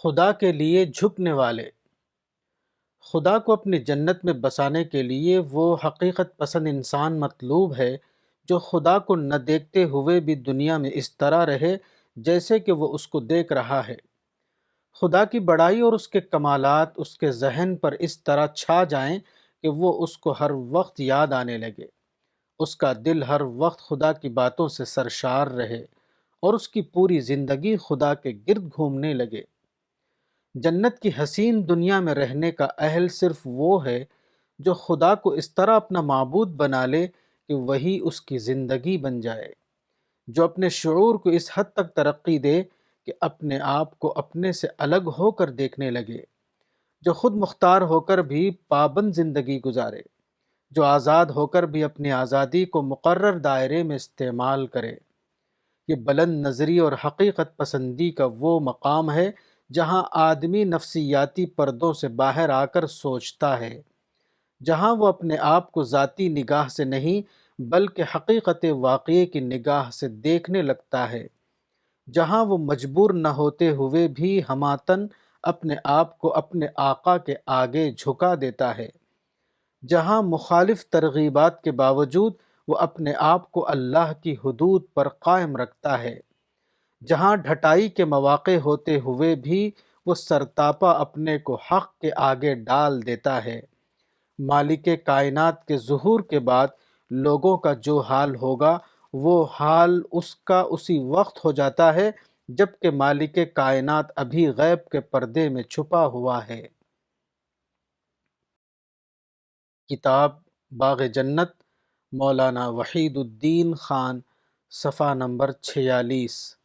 خدا کے لیے جھکنے والے۔ خدا کو اپنی جنت میں بسانے کے لیے وہ حقیقت پسند انسان مطلوب ہے جو خدا کو نہ دیکھتے ہوئے بھی دنیا میں اس طرح رہے جیسے کہ وہ اس کو دیکھ رہا ہے۔ خدا کی بڑائی اور اس کے کمالات اس کے ذہن پر اس طرح چھا جائیں کہ وہ اس کو ہر وقت یاد آنے لگے۔ اس کا دل ہر وقت خدا کی باتوں سے سرشار رہے اور اس کی پوری زندگی خدا کے گرد گھومنے لگے۔ جنت کی حسین دنیا میں رہنے کا اہل صرف وہ ہے جو خدا کو اس طرح اپنا معبود بنا لے کہ وہی اس کی زندگی بن جائے، جو اپنے شعور کو اس حد تک ترقی دے کہ اپنے آپ کو اپنے سے الگ ہو کر دیکھنے لگے، جو خود مختار ہو کر بھی پابند زندگی گزارے، جو آزاد ہو کر بھی اپنی آزادی کو مقرر دائرے میں استعمال کرے۔ یہ بلند نظری اور حقیقت پسندی کا وہ مقام ہے جہاں آدمی نفسیاتی پردوں سے باہر آ کر سوچتا ہے، جہاں وہ اپنے آپ کو ذاتی نگاہ سے نہیں بلکہ حقیقت واقعی کی نگاہ سے دیکھنے لگتا ہے، جہاں وہ مجبور نہ ہوتے ہوئے بھی ہماتن اپنے آپ کو اپنے آقا کے آگے جھکا دیتا ہے، جہاں مخالف ترغیبات کے باوجود وہ اپنے آپ کو اللہ کی حدود پر قائم رکھتا ہے، جہاں ڈھٹائی کے مواقع ہوتے ہوئے بھی وہ سرتاپا اپنے کو حق کے آگے ڈال دیتا ہے۔ مالک کائنات کے ظہور کے بعد لوگوں کا جو حال ہوگا وہ حال اس کا اسی وقت ہو جاتا ہے جب کہ مالک کائنات ابھی غیب کے پردے میں چھپا ہوا ہے۔ کتاب باغ جنت، مولانا وحید الدین خان، صفحہ نمبر 46۔